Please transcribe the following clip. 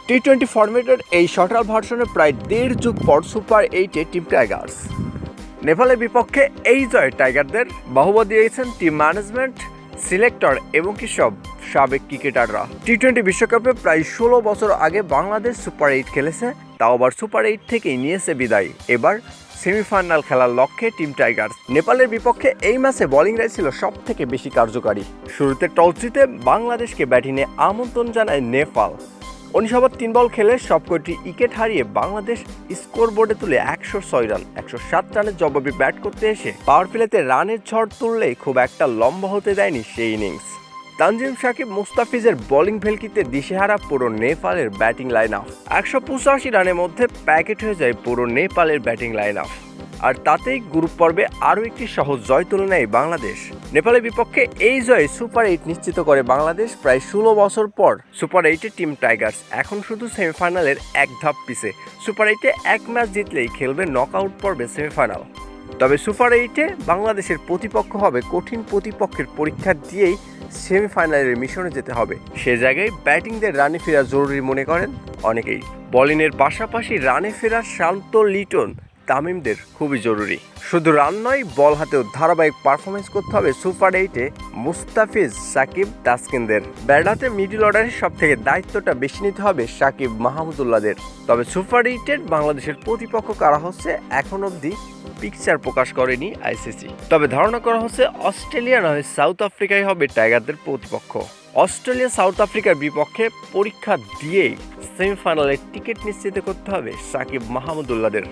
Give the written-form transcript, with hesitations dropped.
টি-20 ফরম্যাটের এই শর্টাল ভার্সনে প্রায় দেড় যুগ পর সুপার 8-এ টিম টাইগার্স। নেপালের বিপক্ষে এই জয়ে টাইগারদের বাহবা দিয়েছেন টিম ম্যানেজমেন্ট, সিলেক্টর এবং কি সব সাবেক ক্রিকেটাররা। টি-20 বিশ্বকাপে প্রায় 16 বছর আগে বাংলাদেশ সুপার 8 খেলেছে, তাও আবার সুপার 8 থেকেই নিয়েছে বিদায়। এবার সেমিফাইনাল খেলার লক্ষ্যে টিম টাইগার্স। নেপালের বিপক্ষে এই ম্যাচে বোলিংরাই ছিল সব থেকে বেশি কার্যকারী। শুরুতে টস জিতে বাংলাদেশকে ব্যাটিংয়ে আমন্ত্রণ জানায় নেপাল। 19 ওভার 3 বল খেলে সবকটি উইকেট হারিয়ে বাংলাদেশ স্কোর বোর্ডে তুলে 106 রান। 107 রানের জবাবে ব্যাট করতে এসে পাওয়ার প্লেতে রানের ঝড় তুললেই খুব একটা লম্বা হতে দেয়নি সেই ইনিংস। তানজিম সাকিব, মুস্তাফিজের বোলিং ভেলকিতে দিশেহারা পুরো নেপালের ব্যাটিং লাইন আপ। 185 রানের মধ্যে প্যাকেট হয়ে যায় পুরো নেপালের ব্যাটিং লাইন আপ। আর তাতেই গ্রুপ পর্বে আরও একটি সহজ জয় তুলে নেয় বাংলাদেশ। নেপালের বিপক্ষে এই জয়ে সুপার 8 নিশ্চিত করে বাংলাদেশ। প্রায় 16 বছর পর সুপার 8-এ টিম টাইগার্স এখন শুধু সেমিফাইনালের এক ধাপ পিছে। সুপার 8-এ এক ম্যাচ জিতলেই খেলবে নকআউট পর্বে সেমিফাইনাল। তবে সুপার 8-এ বাংলাদেশের প্রতিপক্ষ হবে কঠিন প্রতিপক্ষের পরীক্ষা দিয়েই সেমিফাইনালের মিশনে যেতে হবে। সে জায়গায় ব্যাটিংদের রানে ফেরা জরুরি মনে করেন অনেকেই। বোলিংয়ের পাশাপাশি রানে ফেরা শান্ত, লিটন, তামিমদের খুবই জরুরি। শুধু রান নয়, বল হাতেও ধারাবাহিক পারফরমেন্স করতে হবে সুপার 8-এ মুস্তাফিজ, সাকিব, তাসকিনদের। ব্যাট হাতে মিডল অর্ডারের সব থেকে দায়িত্বটা বেশি নিতে হবে সাকিব, মাহমুদুল্লাহদের। তবে সুপার 8-এর বাংলাদেশের প্রতিপক্ষ কারা হচ্ছে এখন অবধি পিকচার প্রকাশ করেনি আইসিসি। তবে ধারণা করা হচ্ছে অস্ট্রেলিয়া নয় সাউথ আফ্রিকাই হবে টাইগারদের প্রতিপক্ষ। অস্ট্রেলিয়া সাউথ আফ্রিকার বিপক্ষে পরীক্ষা দিয়েই সেমিফাইনালের টিকিট নিশ্চিত করতে হবে সাকিব, মাহমুদুল্লাহদের।